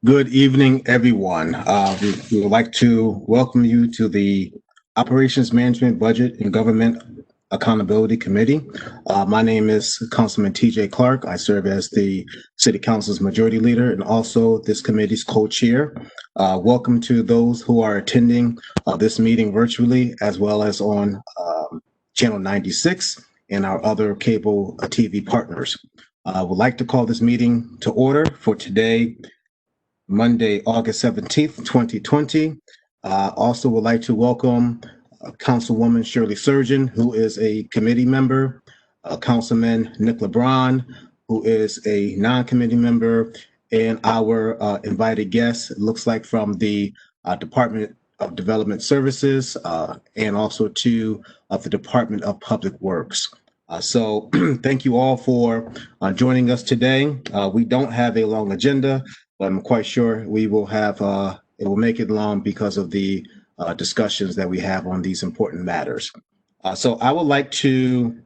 Good evening, everyone. We would like to welcome you to the Operations Management, Budget, and Government Accountability Committee. My name is Councilman TJ Clark. I serve as the City Council's Majority Leader and also this committee's co-chair. Welcome to those who are attending this meeting virtually as well as on Channel 96 and our other cable TV partners. I would like to call this meeting to order for today, Monday, August 17th, 2020. Also would like to welcome Councilwoman Shirley Surgeon, who is a committee member, Councilman Nick LeBron, who is a non-committee member, and our invited guest, it looks like from the Department of Development Services, and also to the Department of Public Works. So thank you all for joining us today. We don't have a long agenda, but I'm quite sure we will have, it will make it long because of the discussions that we have on these important matters. So I would like to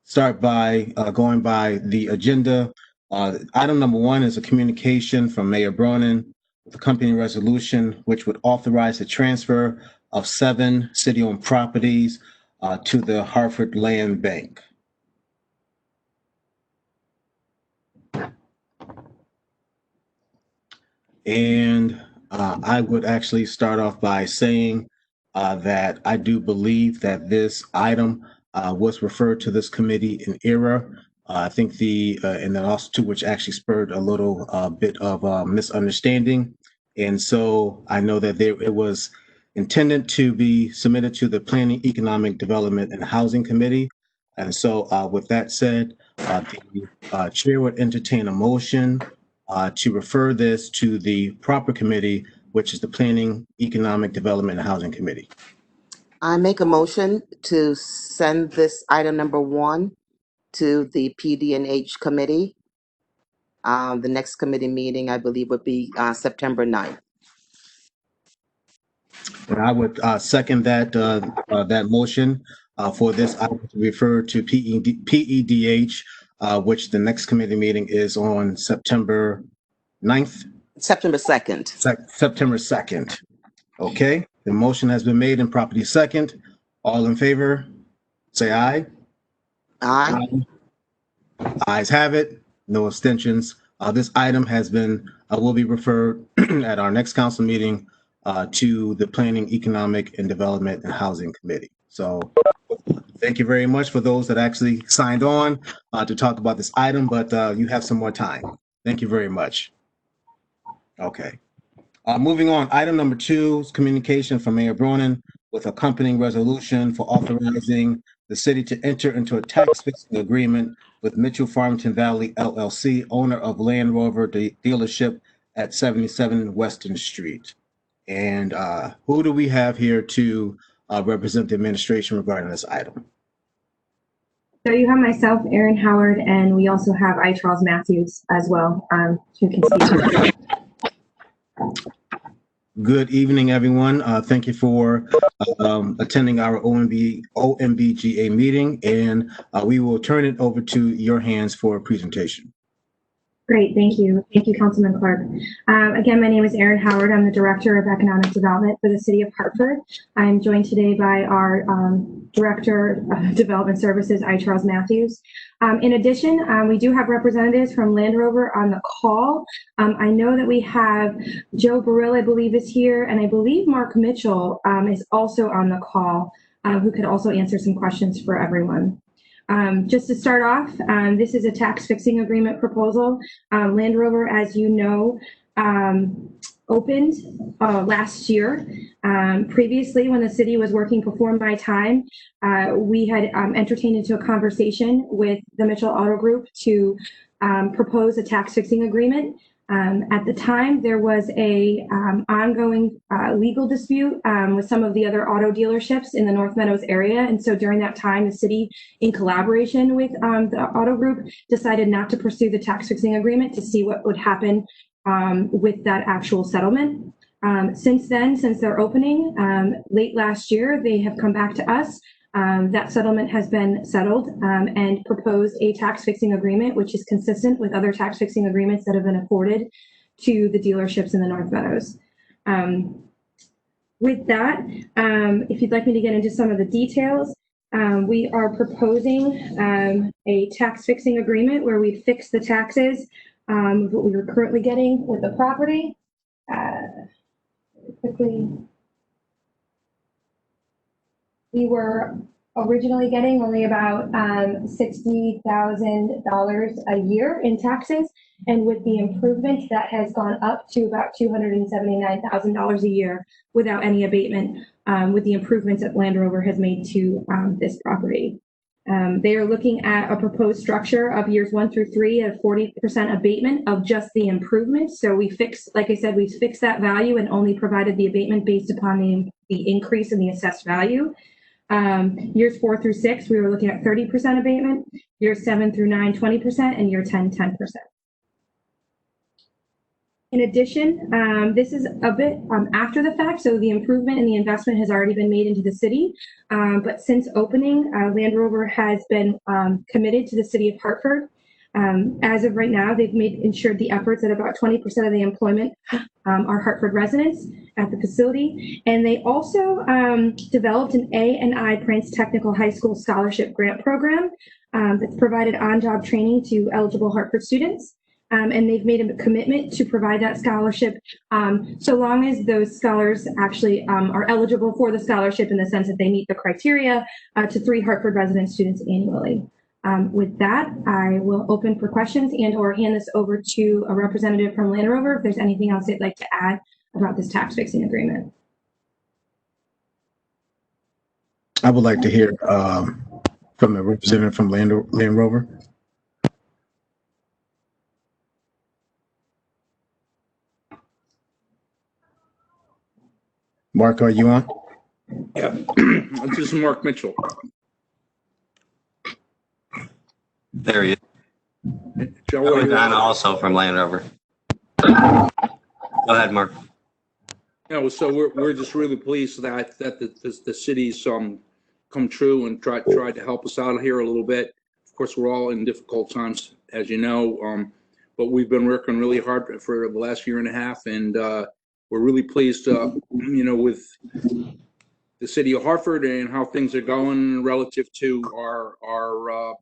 start by going by the agenda. Item number one is a communication from Mayor Bronin with accompanying resolution, which would authorize the transfer of 7 city-owned properties to the Hartford Land Bank. And I would actually start off by saying that I do believe that this item was referred to this committee in error. I think and then also too, which actually spurred a little bit of misunderstanding. And so I know that it was intended to be submitted to the Planning, Economic Development, and Housing Committee. And so with that said, the chair would entertain a motion to refer this to the proper committee, which is the Planning, Economic Development, and Housing Committee. I make a motion to send this item number 1 to the PD&H committee. The next committee meeting, I believe, would be September 9th. And I would second that motion for this item to refer to PEDH, which the next committee meeting is on September 9th? September 2nd. September 2nd. Okay, the motion has been made and properly second. All in favor, say aye. Aye. Ayes have it, no abstentions. This item will be referred at our next council meeting to the Planning, Economic, and Development, and Housing Committee. So thank you very much for those that actually signed on to talk about this item, but you have some more time. Thank you very much. Okay. Moving on, item number 2 is communication from Mayor Bronin with accompanying resolution for authorizing the city to enter into a tax fixing agreement with Mitchell Farmington Valley LLC, owner of Land Rover dealership at 77 Weston Street. And who do we have here to represent the administration regarding this item? So you have myself, Erin Howard, and we also have Charles Matthews as well, who can speak to it. Good evening, everyone. Thank you for attending our OMBGA meeting, and we will turn it over to your hands for a presentation. Great, thank you. Thank you, Councilman Clark. Again, my name is Erin Howard. I'm the Director of Economic Development for the City of Hartford. I'm joined today by our Director of Development Services, Charles Matthews. In addition, we do have representatives from Land Rover on the call. I know that we have Joe Burrill, I believe, is here, and I believe Mark Mitchell is also on the call, who could also answer some questions for everyone. Just to start off, this is a tax fixing agreement proposal. Land Rover, as you know, opened last year. Previously, when the city was working before my time, we had entertained into a conversation with the Mitchell Auto Group to propose a tax fixing agreement. At the time, there was a ongoing legal dispute with some of the other auto dealerships in the North Meadows area. And so during that time, the city, in collaboration with the auto group, decided not to pursue the tax fixing agreement to see what would happen with that actual settlement. Since then, since their opening, late last year, they have come back to us That settlement has been settled and proposed a tax fixing agreement, which is consistent with other tax fixing agreements that have been afforded to the dealerships in the North Meadows. With that, if you'd like me to get into some of the details, we are proposing a tax fixing agreement where we fix the taxes of what we were currently getting with the property. Quickly, we were originally getting only about $60,000 a year in taxes, and with the improvements, that has gone up to about $279,000 a year without any abatement, with the improvements that Land Rover has made to this property. They are looking at a proposed structure of years 1 through 3 at 40% abatement of just the improvements. So we fixed, like I said, we fixed that value and only provided the abatement based upon the increase in the assessed value. Years 4 through 6, we were looking at 30% abatement, years 7 through 9, 20%, and year 10, 10%. In addition, this is a bit after the fact, so the improvement and the investment has already been made into the city. But since opening, Land Rover has been committed to the city of Hartford. As of right now, they've ensured the efforts that about 20% of the employment are Hartford residents at the facility. And they also developed an A&I Prince Technical High School Scholarship Grant Program that's provided on-job training to eligible Hartford students. And they've made a commitment to provide that scholarship so long as those scholars actually are eligible for the scholarship in the sense that they meet the criteria to 3 Hartford resident students annually. With that, I will open for questions and or hand this over to a representative from Land Rover if there's anything else they'd like to add about this tax fixing agreement. I would like to hear from a representative from Land Rover. Mark, are you on? Yeah, this is Mark Mitchell. There he is. Joe, I'm on also from Land Rover. Go ahead, Mark. Yeah, so we're just really pleased that the city's come true and tried to help us out here a little bit. Of course, we're all in difficult times, as you know, but we've been working really hard for the last year and a half, and we're really pleased, with the city of Hartford and how things are going relative to our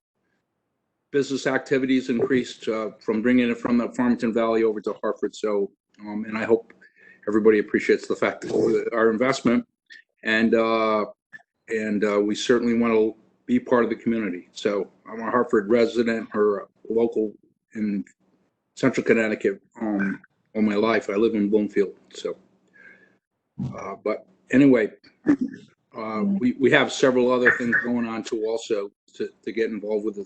business activities increased from bringing it from the Farmington Valley over to Hartford. So, and I hope everybody appreciates the fact that our investment, and we certainly want to be part of the community. So I'm a Hartford resident or local in Central Connecticut all my life. I live in Bloomfield. So, but anyway, we have several other things going on too, also to get involved with the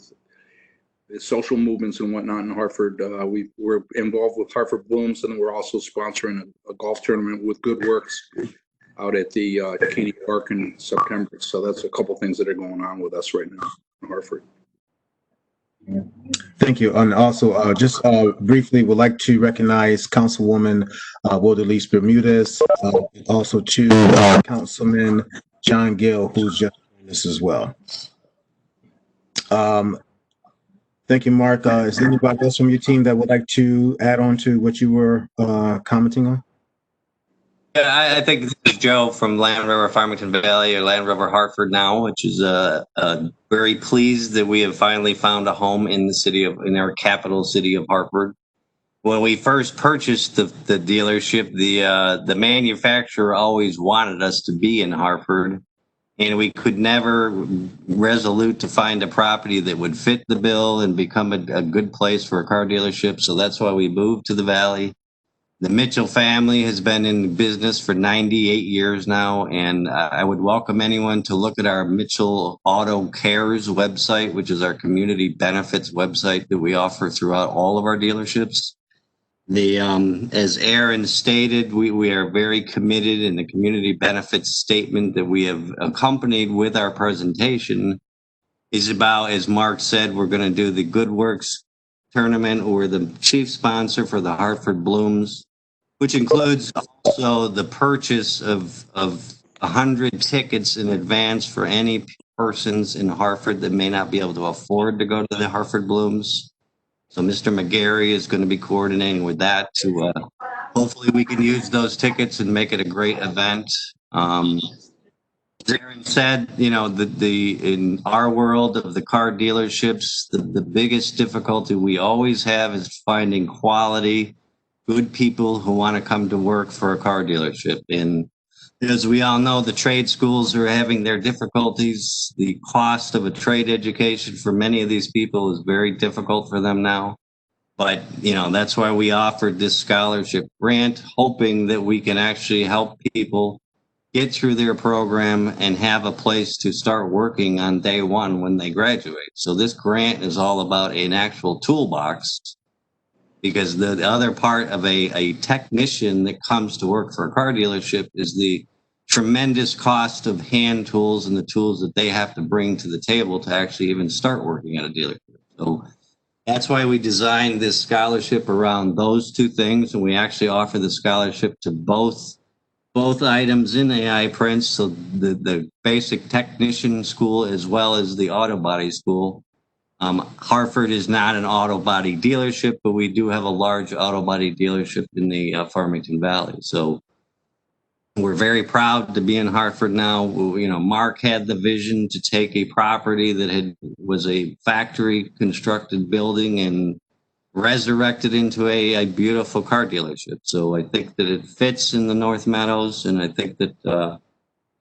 social movements and whatnot in Hartford. We're involved with Hartford Blooms, and we're also sponsoring a golf tournament with Good Works out at the Katy Park in September. So that's a couple things that are going on with us right now in Hartford. Thank you. And also, just briefly, would like to recognize Councilwoman Wodalise Bermudez, also to Councilman John Gill, who's just doing this as well. Thank you, Mark. Is there anybody else from your team that would like to add on to what you were commenting on? Yeah, I think this is Joe from Land Rover Farmington Valley, or Land Rover Hartford now, which is very pleased that we have finally found a home in in our capital city of Hartford. When we first purchased the dealership, the manufacturer always wanted us to be in Hartford, and we could never resolute to find a property that would fit the bill and become a good place for a car dealership. So that's why we moved to the Valley. The Mitchell family has been in business for 98 years now, and I would welcome anyone to look at our Mitchell Auto Cares website, which is our community benefits website that we offer throughout all of our dealerships. As Aaron stated, we are very committed, in the community benefits statement that we have accompanied with our presentation is about, as Mark said, we're going to do the Good Works tournament. We're the chief sponsor for the Hartford Blooms, which includes also the purchase of 100 tickets in advance for any persons in Hartford that may not be able to afford to go to the Hartford Blooms. So Mr. McGarry is going to be coordinating with that to hopefully we can use those tickets and make it a great event. As Aaron said, you know, in our world of the car dealerships, the biggest difficulty we always have is finding quality, good people who want to come to work for a car dealership. And as we all know, the trade schools are having their difficulties. The cost of a trade education for many of these people is very difficult for them now. But, you know, that's why we offered this scholarship grant, hoping that we can actually help people get through their program and have a place to start working on day one when they graduate. So this grant is all about an actual toolbox, because the other part of a technician that comes to work for a car dealership is the tremendous cost of hand tools and the tools that they have to bring to the table to actually even start working at a dealership. So that's why we designed this scholarship around those two things, and we actually offer the scholarship to both items in AI Prince, so the basic technician school as well as the auto body school. Hartford is not an auto body dealership, but we do have a large auto body dealership in the Farmington Valley. So we're very proud to be in Hartford now. You know, Mark had the vision to take a property that was a factory constructed building and resurrected into a beautiful car dealership. So I think that it fits in the North Meadows, and I think that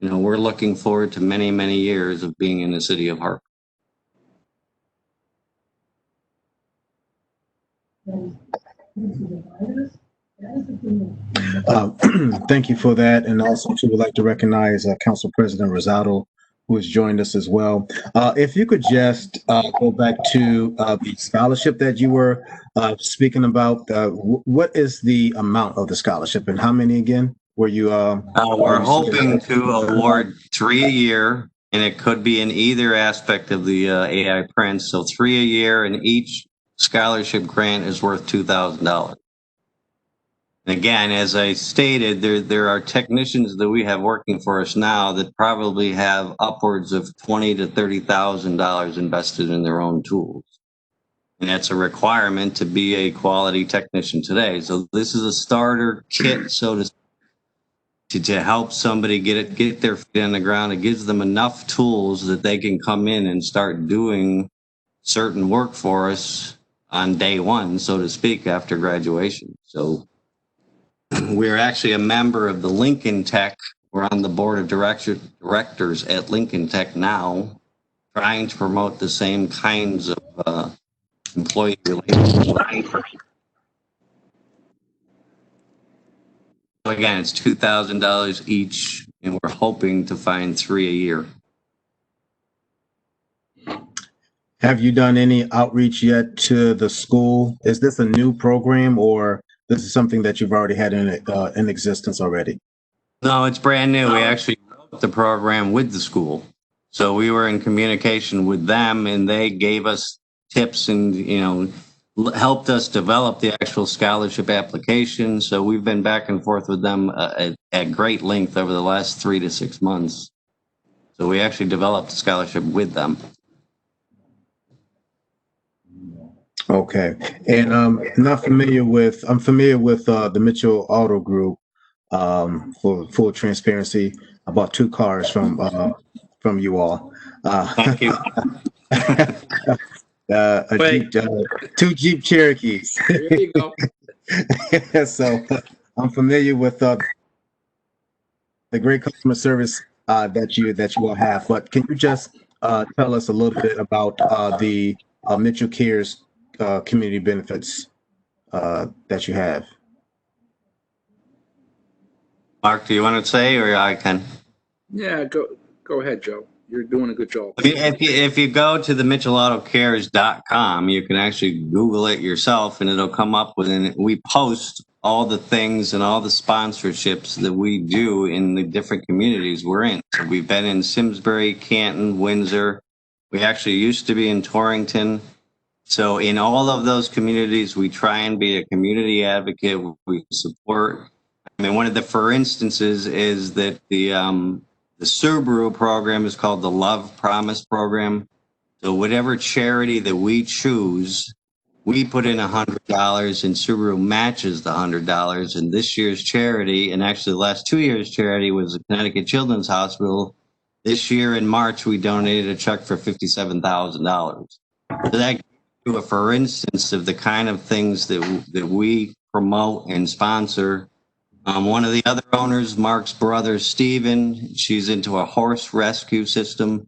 you know, we're looking forward to many, many years of being in the city of Hartford. Thank you for that, and also too would like to recognize Council President Rosado, who has joined us as well. If you could just go back to the scholarship that you were speaking about, what is the amount of the scholarship, and how many again were you? We're hoping to award 3 a year, and it could be in either aspect of the AI Prince. So 3 a year, and each scholarship grant is worth $2,000. Again, as I stated, there are technicians that we have working for us now that probably have upwards of $20,000 to $30,000 invested in their own tools. And that's a requirement to be a quality technician today. So this is a starter kit, so to help somebody get their feet on the ground. It gives them enough tools that they can come in and start doing certain work for us on day one, so to speak, after graduation. So we're actually a member of the Lincoln Tech. We're on the board of directors at Lincoln Tech now, trying to promote the same kinds of employee relations. Again, it's $2,000 each, and we're hoping to find 3 a year. Have you done any outreach yet to the school? Is this a new program, or this is something that you've already had in existence already? No, it's brand new. We actually wrote the program with the school. So we were in communication with them, and they gave us tips and, you know, helped us develop the actual scholarship application. So we've been back and forth with them at great length over the last 3 to 6 months. So we actually developed a scholarship with them. Okay, and I'm familiar with the Mitchell Auto Group. For full transparency, I bought 2 cars from you all. Thank you. Two Jeep Cherokees. There you go. So I'm familiar with the great customer service that you all have. But can you just tell us a little bit about the Mitchell Cares community benefits that you have? Mark, do you want to say, or I can? Yeah, go ahead, Joe. You're doing a good job. If you go to the MitchellAutoCares.com, you can actually Google it yourself, and it'll come up with it. We post all the things and all the sponsorships that we do in the different communities we're in. So we've been in Simsbury, Canton, Windsor. We actually used to be in Torrington. So in all of those communities, we try and be a community advocate. We support. I mean, one of the for instances is that the The Subaru program is called the Love Promise program. So whatever charity that we choose, we put in $100 and Subaru matches the $100. And this year's charity, and actually the last 2 years' charity, was the Connecticut Children's Hospital. This year in March, we donated a check for $57,000. So that gives you a for instance of the kind of things that we promote and sponsor. One of the other owners, Mark's brother, Steven, she's into a horse rescue system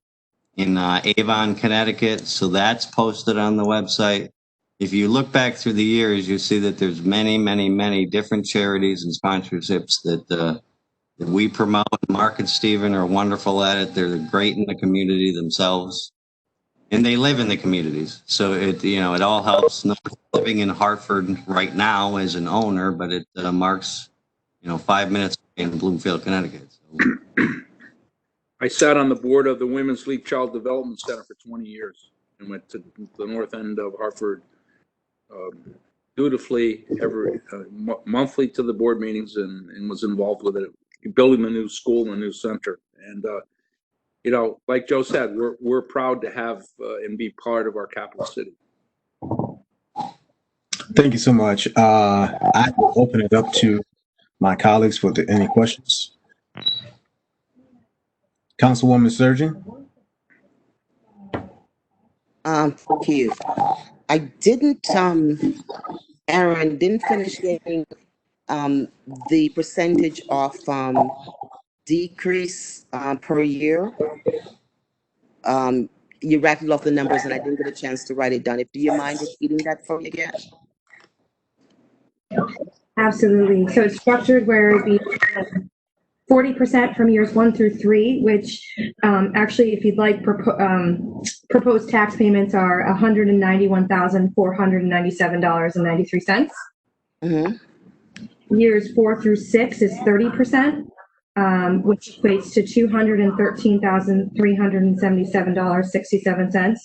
in Avon, Connecticut. So that's posted on the website. If you look back through the years, you see that there's many, many, many different charities and sponsorships that we promote. Mark and Steven are wonderful at it. They're great in the community themselves, and they live in the communities. So it all helps. Not living in Hartford right now as an owner, but it Mark's 5 minutes in Bloomfield, Connecticut. So. I sat on the board of the Women's League Child Development Center for 20 years and went to the north end of Hartford dutifully every monthly to the board meetings and was involved with it, building the new school and the new center. And, like Joe said, we're proud to have and be part of our capital city. Thank you so much. I will open it up to my colleagues for any questions. Councilwoman Surgeon. Thank you. I didn't, Aaron, didn't finish getting the percentage of decrease per year. You rattled off the numbers and I didn't get a chance to write it down. Do you mind repeating that for me again? Absolutely. So it's structured where it'd be 40% from years 1 through 3, which actually, if you'd like, proposed tax payments are $191,497.93. Mm-hmm. Years 4 through 6 is 30%, which equates to $213,377.67.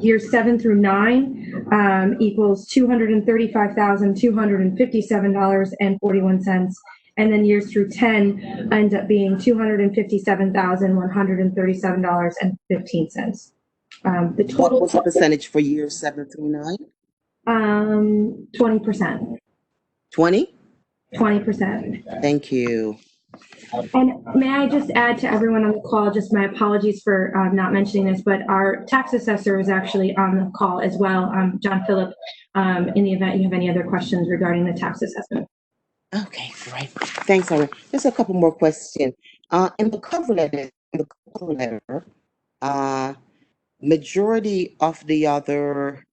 Years 7 through 9 equals $235,257.41. And then years through 10 end up being $257,137.15. The total. What was the percentage for years 7 through 9? 20%. 20? 20%. Thank you. And may I just add to everyone on the call, just my apologies for not mentioning this, but our tax assessor is actually on the call as well, John Phillip, in the event you have any other questions regarding the tax assessment. Okay, great. Thanks, Aaron. Just a couple more questions. In the cover letter, majority of the other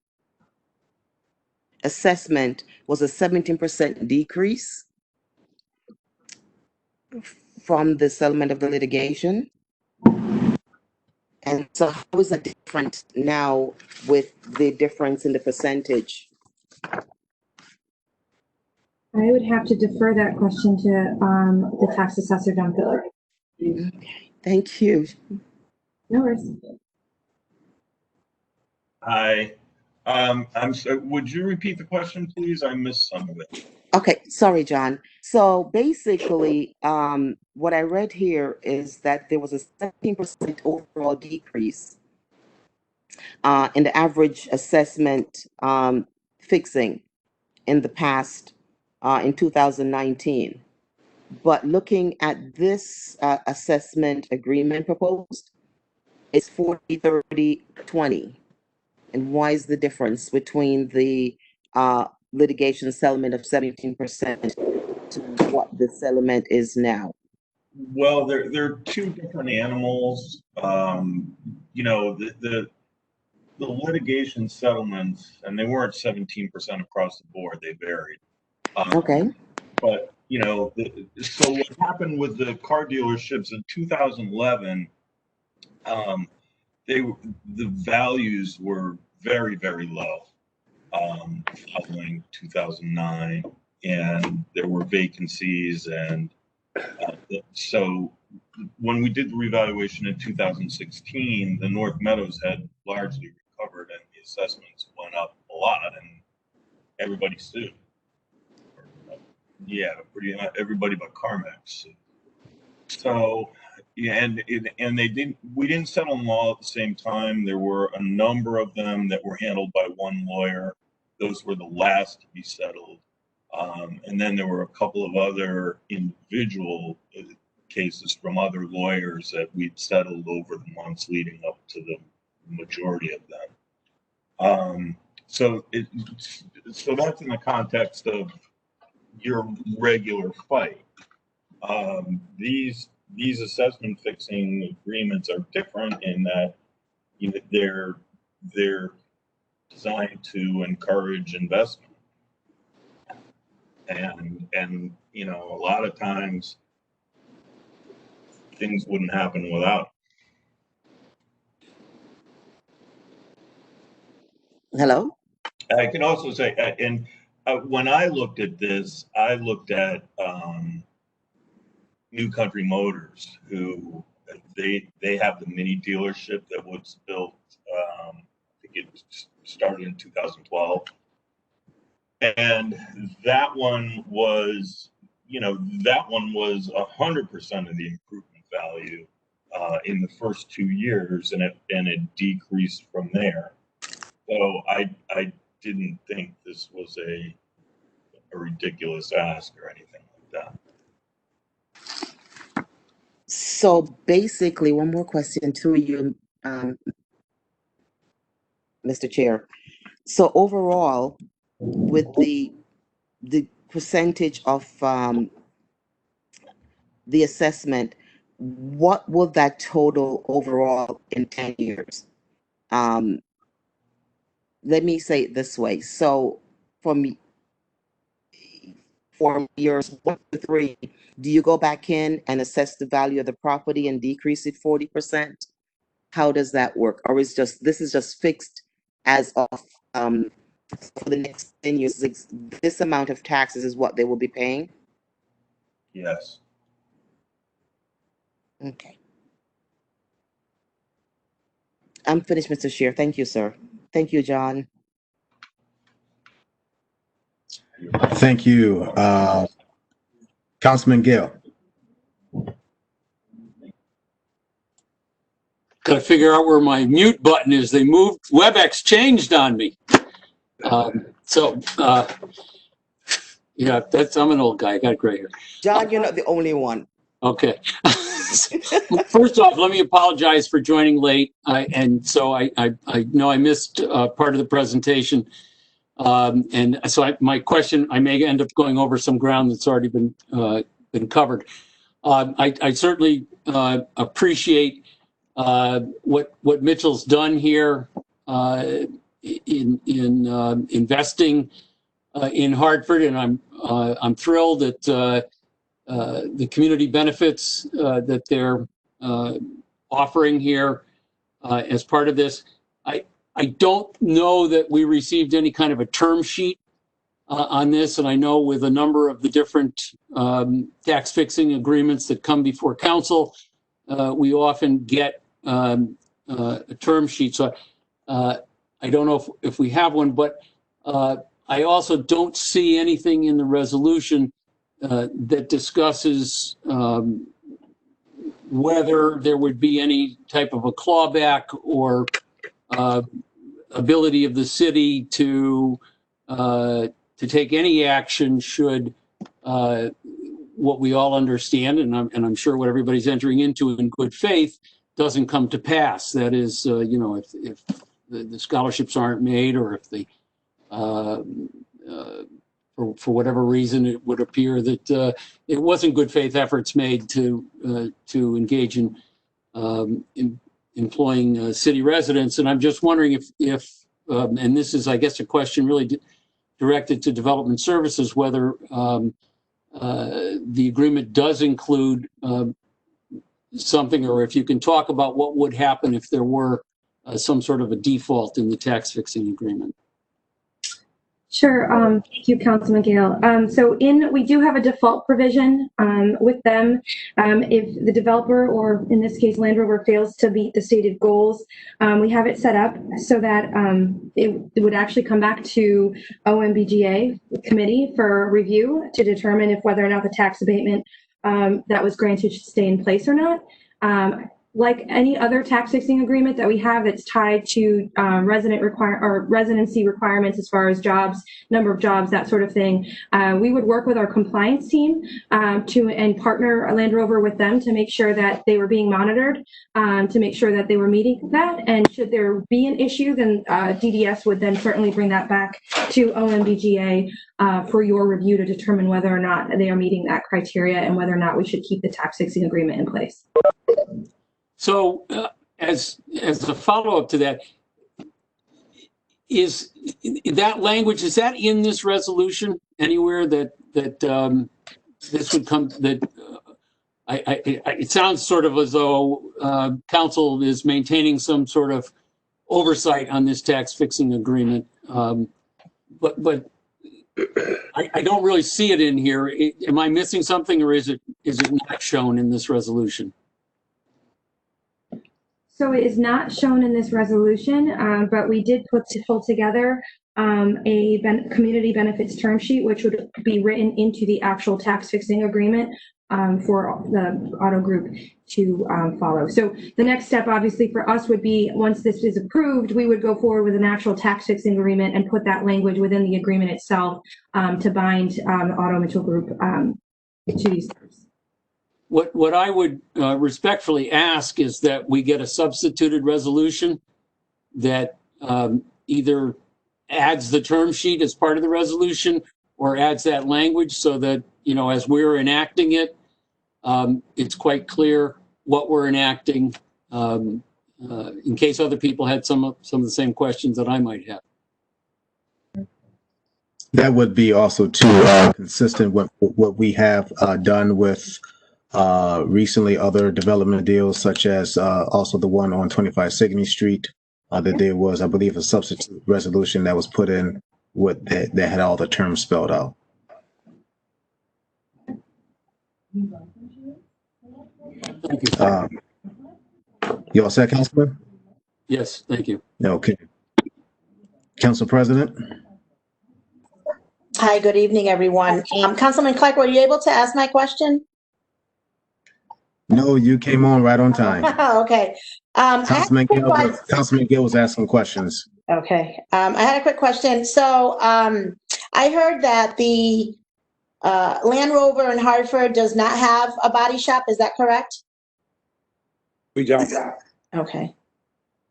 assessment was a 17% decrease from the settlement of the litigation. And so how is that different now with the difference in the percentage? I would have to defer that question to the tax assessor, John Phillip. Okay, thank you. No worries. Hi. I'm sorry, would you repeat the question, please? I missed some of it. Okay, sorry, John. So basically, what I read here is that there was a 17% overall decrease in the average assessment fixing in the past in 2019. But looking at this assessment agreement proposed, it's 40, 30, 20. And why is the difference between the litigation settlement of 17% to what the settlement is now? Well, they're two different animals. The litigation settlements, and they weren't 17% across the board. They varied. Okay. But so what happened with the car dealerships in 2011? The values were very, very low following 2009, and there were vacancies, and so when we did the revaluation in 2016, the North Meadows had largely recovered, and the assessments went up a lot, and everybody sued. Yeah, everybody but CarMax sued. So, yeah, and we didn't settle them all at the same time. There were a number of them that were handled by one lawyer. Those were the last to be settled. And then there were a couple of other individual cases from other lawyers that we'd settled over the months leading up to the majority of them. So that's in the context of your regular fight. These assessment fixing agreements are different in that they're designed to encourage investment, and a lot of times things wouldn't happen without. Hello? I can also say, when I looked at this, I looked at New Country Motors, who they have the mini dealership that was built. I think it started in 2012, and that one was 100% of the improvement value in the first 2 years, and it decreased from there. So I didn't think this was a ridiculous ask or anything like that. So basically, one more question to you, Mr. Chair. So overall, with the percentage of the assessment, what will that total overall in 10 years? Let me say it this way. So from years 1 to 3, do you go back in and assess the value of the property and decrease it 40%? How does that work? Or is this is just fixed as of for the next 10 years? This amount of taxes is what they will be paying? Yes. Okay. I'm finished, Mr. Scheer. Thank you, sir. Thank you, John. Thank you. Councilman Gale. Got to figure out where my mute button is. They moved, WebEx changed on me. Yeah, I'm an old guy. I got gray hair. John, you're not the only one. Okay. First off, let me apologize for joining late. I know I missed part of the presentation. And so my question, I may end up going over some ground that's already been covered. I certainly appreciate what Mitchell's done here in investing in Hartford, and I'm thrilled that the community benefits that they're offering here as part of this. I don't know that we received any kind of a term sheet on this, and I know with a number of the different tax fixing agreements that come before council, we often get a term sheet. So I don't know if we have one, but I also don't see anything in the resolution that discusses whether there would be any type of a clawback or ability of the city to take any action should what we all understand, and I'm sure what everybody's entering into in good faith, doesn't come to pass. That is, if the scholarships aren't made, or if the for whatever reason it would appear that it wasn't good faith efforts made to engage in employing city residents. And I'm just wondering if and this is, I guess, a question really directed to development services, whether the agreement does include something, or if you can talk about what would happen if there were some sort of a default in the tax fixing agreement. Sure. Thank you, Councilman Gale. So we do have a default provision with them. If the developer, or in this case, Land Rover, fails to meet the stated goals, we have it set up so that it would actually come back to OMBGA committee for review to determine if whether or not the tax abatement that was granted should stay in place or not. Like any other tax fixing agreement that we have that's tied to residency requirements as far as jobs, number of jobs, that sort of thing, we would work with our compliance team and partner Land Rover with them to make sure that they were being monitored, to make sure that they were meeting that. And should there be an issue, then DDS would then certainly bring that back to OMBGA for your review to determine whether or not they are meeting that criteria and whether or not we should keep the tax fixing agreement in place. So as a follow-up to that, is that language, is that in this resolution anywhere that this would come, that it sounds sort of as though council is maintaining some sort of oversight on this tax fixing agreement. But I don't really see it in here. Am I missing something, or is it not shown in this resolution? So it is not shown in this resolution, but we did pull together a community benefits term sheet, which would be written into the actual tax fixing agreement for the auto group to follow. So the next step, obviously, for us would be, once this is approved, we would go forward with an actual tax fixing agreement and put that language within the agreement itself to bind the auto mutual group to these terms. What I would respectfully ask is that we get a substituted resolution that either adds the term sheet as part of the resolution or adds that language, so that, you know, as we're enacting it, it's quite clear what we're enacting, in case other people had some of the same questions that I might have. That would be also too consistent with what we have done with recently other development deals, such as also the one on 25 Sigourney Street, that there was, I believe, a substitute resolution that was put in with that had all the terms spelled out. Thank you. You all set, Councilman? Yes, thank you. Okay. Council President? Hi, good evening, everyone. Councilman Clark, were you able to ask my question? No, you came on right on time. Okay. Councilman Gill was asking questions. Okay. I had a quick question. So I heard that the Land Rover in Hartford does not have a body shop. Is that correct? We don't. Okay.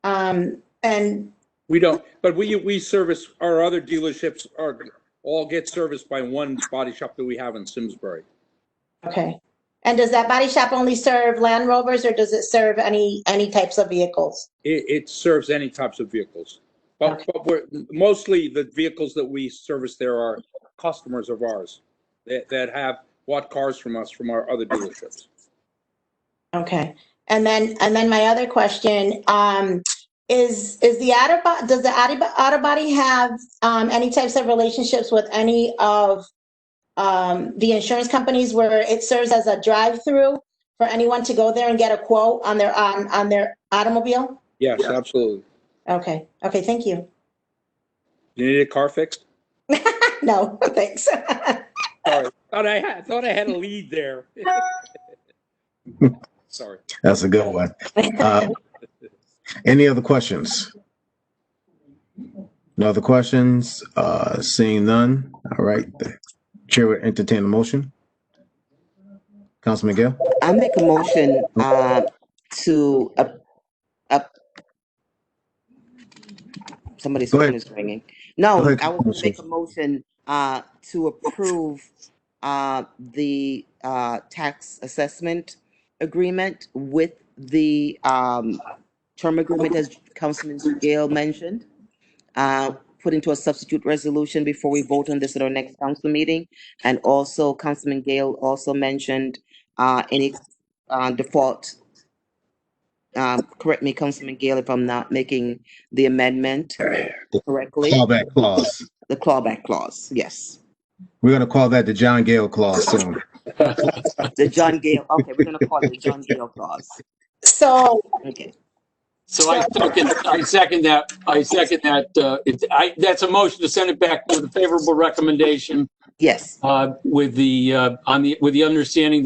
And We don't, but we service, our other dealerships are all get serviced by one body shop that we have in Simsbury. okay. And does that body shop only serve Land Rovers, or does it serve any types of vehicles? It serves any types of vehicles, but mostly the vehicles that we service there are customers of ours that have bought cars from us from our other dealerships. Okay. And then my other question, does the auto body have any types of relationships with any of the insurance companies where it serves as a drive-through for anyone to go there and get a quote on their automobile? Yes, absolutely. Okay. Okay. Thank you. You need a car fixed? No, thanks. Sorry, thought I had a lead there. Sorry. That's a good one. Any other questions? No other questions? Seeing none. All right. The chair will entertain a motion. Councilman Gill? I make a motion to somebody's phone is ringing. No, I will make a motion to approve the tax assessment agreement with the term agreement, as Councilman Gale mentioned, put into a substitute resolution before we vote on this at our next council meeting. And also Councilman Gale also mentioned any default, correct me, Councilman Gale, if I'm not making the amendment correctly. Clawback clause. The clawback clause, yes. We're going to call that the John Gale clause soon. The John Gale, okay, we're going to call it the John Gale clause. So, okay. So I second that. That's a motion to send it back with a favorable recommendation. Yes. With the understanding